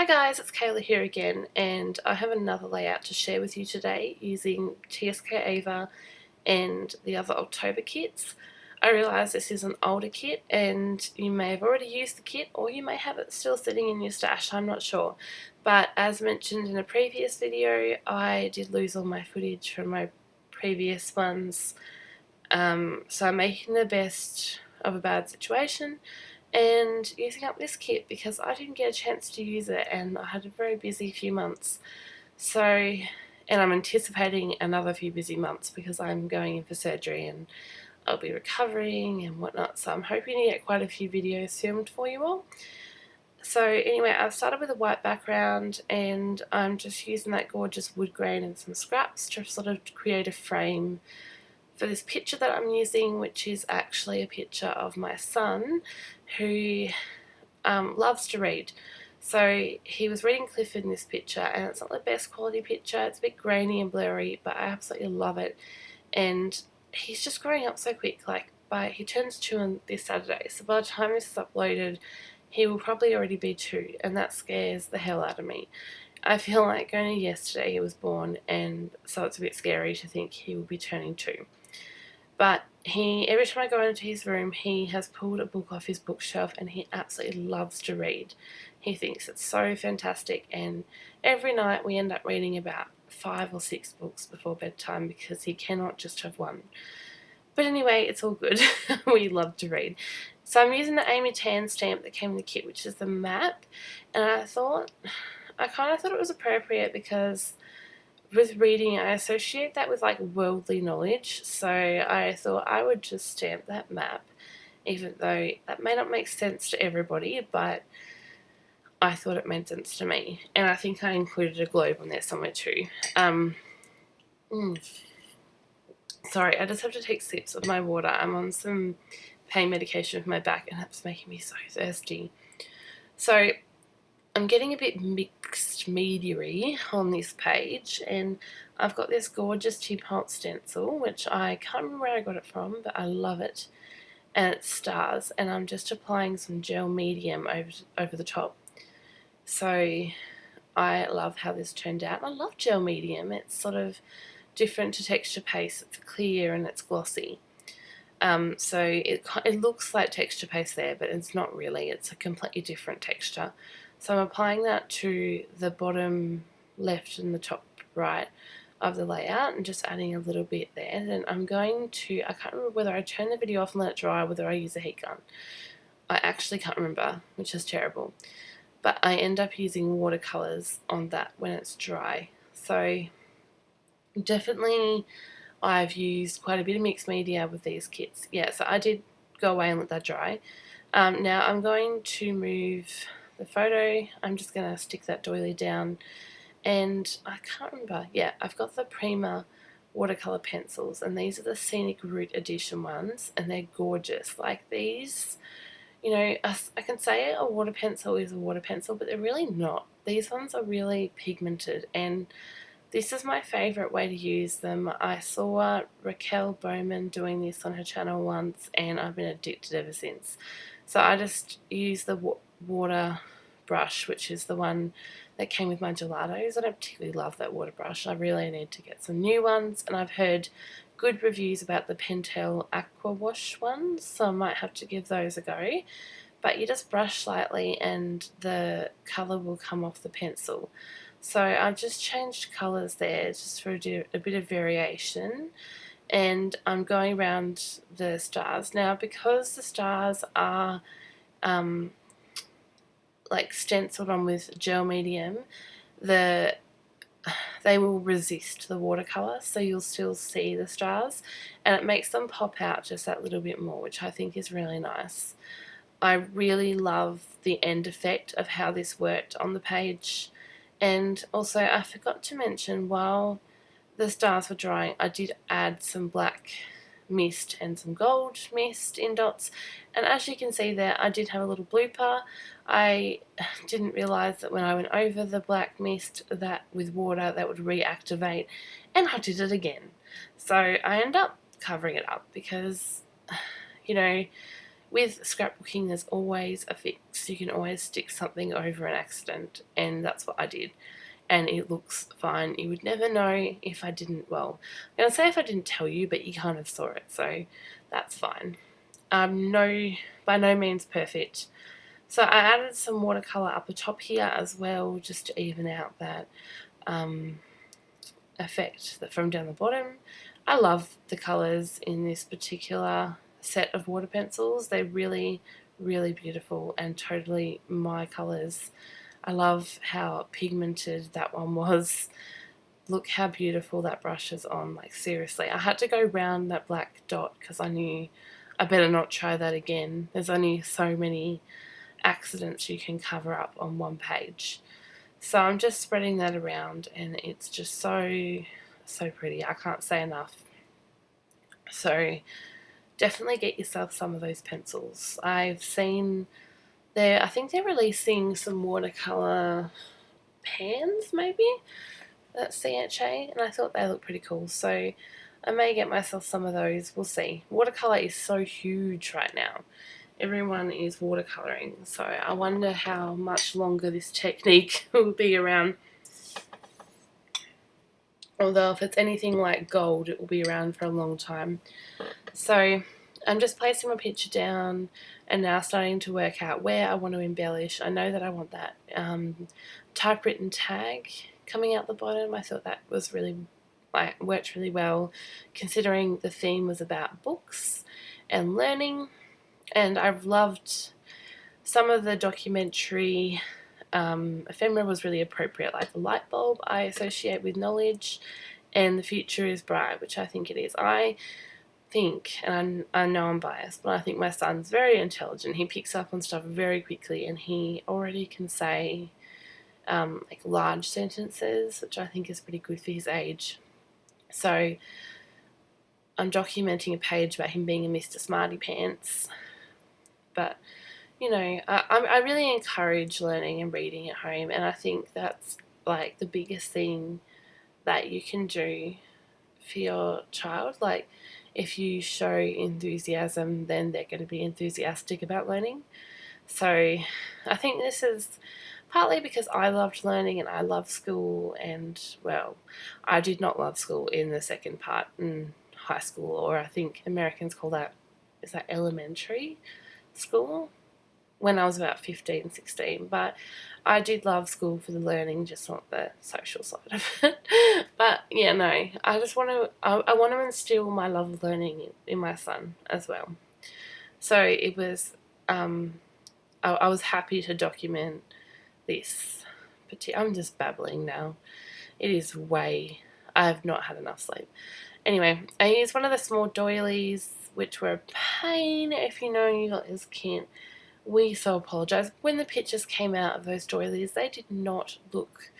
Hi guys, it's Kayla here again, and I have another layout to share with you today using TSK Ava and the other October kits. I realise this is an older kit and you may have already used the kit or you may have it still sitting in your stash, I'm not sure. But as mentioned in a previous video, I did lose all my footage from my previous ones, so I'm making the best of a bad situation and using up this kit because I didn't get a chance to use it and I had a very busy few months. So, and I'm anticipating another few busy months because I'm going in for surgery and I'll be recovering and whatnot. So I'm hoping to get quite a few videos filmed for you all. So anyway, I've started with a white background and I'm just using that gorgeous wood grain and some scraps to sort of create a frame for this picture that I'm using, which is actually a picture of my son who loves to read. So he was reading Clifford in this picture, and it's not the best quality picture. It's a bit grainy and blurry, but I absolutely love it. And he's just growing up so quick. He turns 2 on this Saturday, so by the time this is uploaded, he will probably already be 2, and that scares the hell out of me. I feel like only yesterday he was born, and so it's a bit scary to think he will be turning 2. But every time I go into his room, he has pulled a book off his bookshelf and he absolutely loves to read. He thinks it's so fantastic, and every night we end up reading about 5 or 6 books before bedtime because he cannot just have one. But anyway, it's all good. We love to read. So I'm using the Amy Tan stamp that came in the kit, which is the map, and I kind of thought it was appropriate because with reading, I associate that with like worldly knowledge, so I thought I would just stamp that map, even though that may not make sense to everybody, but I thought it made sense to me. And I think I included a globe on there somewhere too. Sorry, I just have to take sips of my water. I'm on some pain medication for my back and it's making me so thirsty. So I'm getting a bit mixed media-y on this page, and I've got this gorgeous Tim Holt stencil, which I can't remember where I got it from, but I love it, and it's stars, and I'm just applying some gel medium over the top. So I love how this turned out. I love gel medium. It's sort of different to texture paste. It's clear and it's glossy. So it looks like texture paste there, but it's not really. It's a completely different texture. So I'm applying that to the bottom left and the top right of the layout and just adding a little bit there. Then I'm going to, I can't remember whether I turn the video off and let it dry or whether I use a heat gun. I actually can't remember, which is terrible. But I end up using watercolours on that when it's dry. So definitely I've used quite a bit of mixed media with these kits. Yeah, so I did go away and let that dry. Now I'm going to move the photo. I'm just going to stick that doily down, and I can't remember. Yeah, I've got the Prima watercolor pencils, and these are the Scenic Route edition ones, and they're gorgeous. Like these, you know, I can say a water pencil is a water pencil, but they're really not. These ones are really pigmented, and this is my favourite way to use them. I saw Raquel Bowman doing this on her channel once, and I've been addicted ever since. So I just use the water brush, which is the one that came with my gelatos. I don't particularly love that water brush. I really need to get some new ones, and I've heard good reviews about the Pentel Aqua Wash ones, so I might have to give those a go. But you just brush slightly and the colour will come off the pencil. So I've just changed colours there just for a bit of variation, and I'm going around the stars. Now, because the stars are like stenciled on with gel medium, they will resist the watercolour, so you'll still see the stars, and it makes them pop out just that little bit more, which I think is really nice. I really love the end effect of how this worked on the page. And also, I forgot to mention, while the stars were drying, I did add some black mist and some gold mist in dots, and as you can see there, I did have a little blooper. I didn't realise that when I went over the black mist that with water that would reactivate, and I did it again. So I end up covering it up because, you know, with scrapbooking there's always a fix. You can always stick something over an accident, and that's what I did. And it looks fine. You would never know if I didn't, well, I'm going to say if I didn't tell you, but you kind of saw it, so that's fine. No, by no means perfect. So I added some watercolour up the top here as well, just to even out that effect from down the bottom. I love the colours in this particular set of water pencils. They're really, really beautiful and totally my colours. I love how pigmented that one was. Look how beautiful that brush is on, like seriously. I had to go round that black dot because I knew I better not try that again. There's only so many accidents you can cover up on one page. So I'm just spreading that around and it's just so, so pretty. I can't say enough. So definitely get yourself some of those pencils. I've seen I think they're releasing some watercolour pans maybe at CHA, and I thought they looked pretty cool, so I may get myself some of those. We'll see. Watercolour is so huge right now. Everyone is watercolouring, so I wonder how much longer this technique will be around. Although if it's anything like gold, it will be around for a long time. So I'm just placing my picture down and now starting to work out where I want to embellish. I know that I want that typewritten tag coming out the bottom. I thought that was really, worked really well, considering the theme was about books and learning. And I've loved some of the documentary ephemera was really appropriate, like the light bulb I associate with knowledge, and the future is bright, which I think it is. I think, and I know I'm biased, but I think my son's very intelligent. He picks up on stuff very quickly, and he already can say like large sentences, which I think is pretty good for his age. So I'm documenting a page about him being a Mr. Smarty Pants, but you know, I really encourage learning and reading at home, and I think that's like the biggest thing that you can do for your child. Like, if you show enthusiasm, then they're going to be enthusiastic about learning. So I think this is partly because I loved learning and I love school, and well, I did not love school in the second part in high school, or I think Americans call that, is that elementary school? When I was about 15, 16, but I did love school for the learning, just not the social side of it. But yeah, no, I just want to, I want to instill my love of learning in my son as well. So it was, I was happy to document this. I'm just babbling now. It is I have not had enough sleep. Anyway, I used one of the small doilies, which were a pain. If you know, you guys can't. We so apologise. When the pictures came out of those doilies, they did not look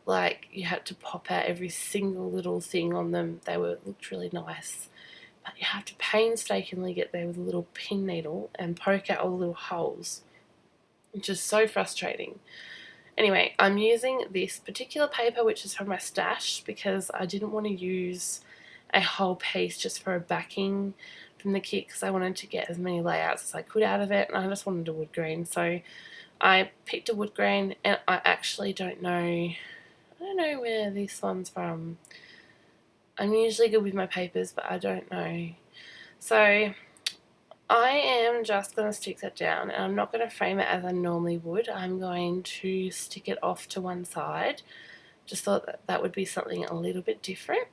like you had to pop out every single little thing on them. They looked really nice, but you have to painstakingly get there with a little pin needle and poke out all the little holes, which is so frustrating. Anyway, I'm using this particular paper, which is from my stash, because I didn't want to use a whole piece just for a backing from the kit, because I wanted to get as many layouts as I could out of it, and I just wanted a wood grain. So I picked a wood grain, and I actually don't know where this one's from. I'm usually good with my papers, but I don't know. So I am just going to stick that down, and I'm not going to frame it as I normally would. I'm going to stick it off to one side. Just thought that would be something a little bit different.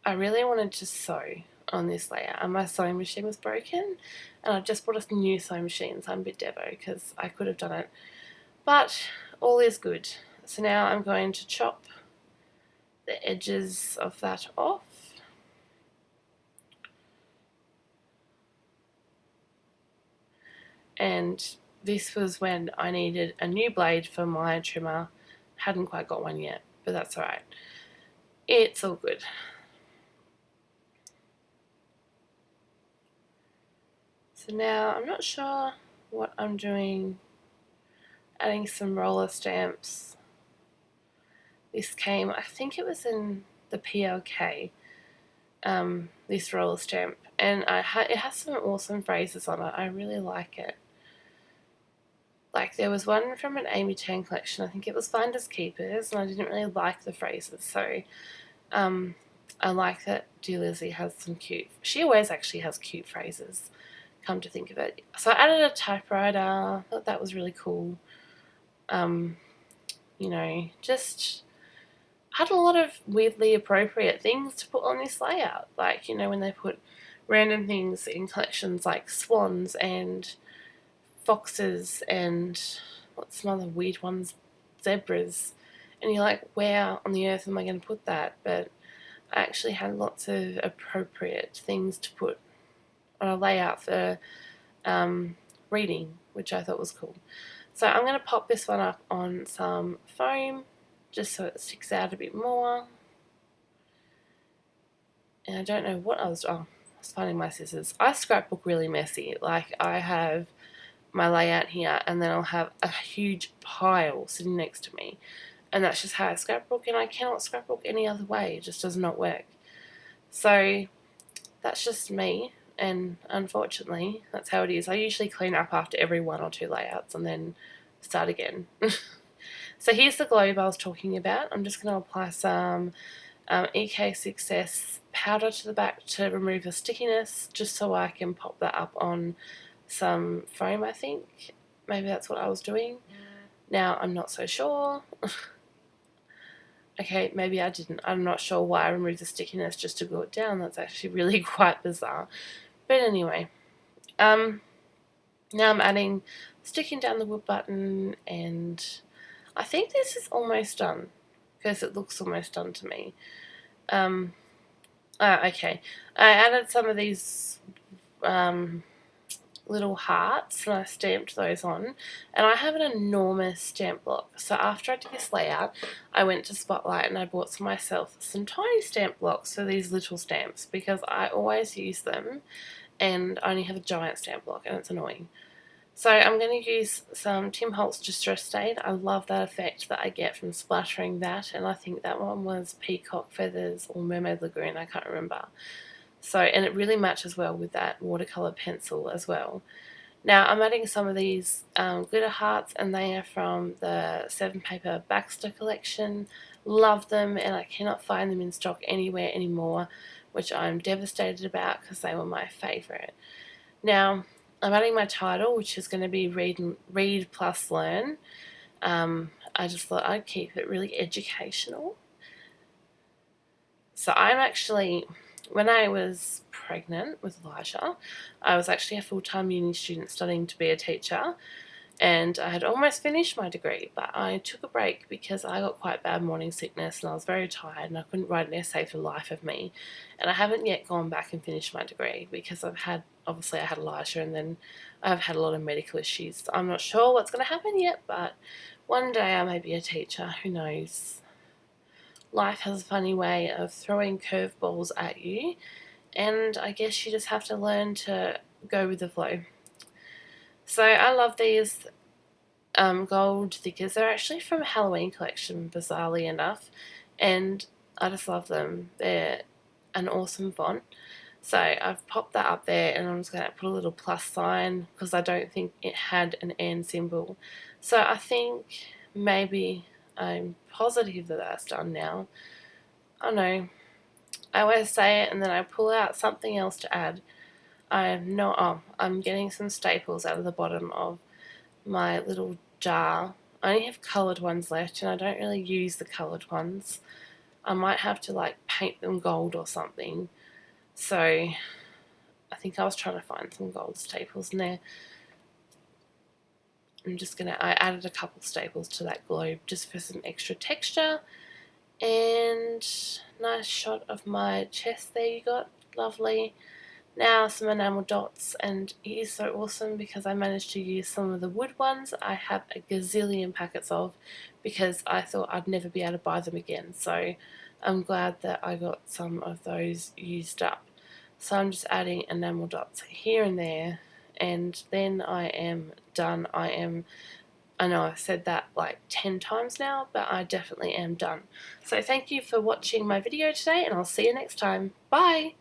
I really wanted to sew on this layout, and my sewing machine was broken, and I just bought a new sewing machine, so I'm a bit devo because I could have done it, but all is good. So now I'm going to chop the edges of that off. And this was when I needed a new blade for my trimmer. Hadn't quite got one yet, but that's alright. It's all good. So now I'm not sure what I'm doing. Adding some roller stamps. This came, I think it was in the PLK, this roller stamp, and it has some awesome phrases on it. I really like it. Like, there was one from an Amy Tan collection, I think it was Finders Keepers, and I didn't really like the phrases, so I like that Dear Lizzie has some cute, she always actually has cute phrases, come to think of it. So I added a typewriter, I thought that was really cool. You know, just had a lot of weirdly appropriate things to put on this layout. Like, you know, when they put random things in collections like swans and foxes and what's some other weird ones, zebras, and you're like, where on the earth am I going to put that? But I actually had lots of appropriate things to put on a layout for reading, which I thought was cool. So I'm going to pop this one up on some foam just so it sticks out a bit more. And I don't know what I was finding my scissors. I scrapbook really messy. Like, I have my layout here, and then I'll have a huge pile sitting next to me, and that's just how I scrapbook, and I cannot scrapbook any other way. It just does not work. So that's just me, and unfortunately that's how it is. I usually clean up after every 1 or 2 layouts and then start again. So here's the globe I was talking about. I'm just going to apply some EK Success powder to the back to remove the stickiness, just so I can pop that up on some foam, I think. Maybe that's what I was doing. Now, I'm not so sure. Okay, maybe I didn't. I'm not sure why I removed the stickiness just to glue it down. That's actually really quite bizarre. But anyway, now I'm adding, sticking down the wood button, and I think this is almost done because it looks almost done to me. Okay, I added some of these little hearts and I stamped those on, and I have an enormous stamp block. So after I did this layout, I went to Spotlight and I bought myself some tiny stamp blocks for these little stamps because I always use them and I only have a giant stamp block and it's annoying. So I'm going to use some Tim Holtz Distress Stain. I love that effect that I get from splattering that, and I think that one was Peacock Feathers or Mermaid Lagoon, I can't remember. So, and it really matches well with that watercolour pencil as well. Now I'm adding some of these glitter hearts, and they are from the 7 Paper Baxter collection. Love them, and I cannot find them in stock anywhere anymore, which I'm devastated about because they were my favourite. Now I'm adding my title, which is going to be Read plus Learn. I just thought I'd keep it really educational. So I'm actually, when I was pregnant with Elijah, I was actually a full-time uni student studying to be a teacher, and I had almost finished my degree, but I took a break because I got quite bad morning sickness and I was very tired and I couldn't write an essay for the life of me. And I haven't yet gone back and finished my degree because obviously I had Elijah, and then I've had a lot of medical issues. I'm not sure what's going to happen yet, but one day I may be a teacher, who knows. Life has a funny way of throwing curveballs at you, and I guess you just have to learn to go with the flow. So I love these gold stickers. They're actually from a Halloween collection, bizarrely enough, and I just love them. They're an awesome font. So I've popped that up there, and I'm just going to put a little plus sign because I don't think it had an and symbol. So I think maybe I'm positive that that's done now. I know. I always say it and then I pull out something else to add. I'm getting some staples out of the bottom of my little jar. I only have coloured ones left, and I don't really use the coloured ones. I might have to like paint them gold or something. So I think I was trying to find some gold staples in there. I added a couple staples to that globe just for some extra texture. And nice shot of my chest there you got. Lovely. Now some enamel dots, and it is so awesome because I managed to use some of the wood ones. I have a gazillion packets of because I thought I'd never be able to buy them again. So I'm glad that I got some of those used up. So I'm just adding enamel dots here and there, and then I am done. I know I've said that like 10 times now, but I definitely am done. So thank you for watching my video today, and I'll see you next time. Bye!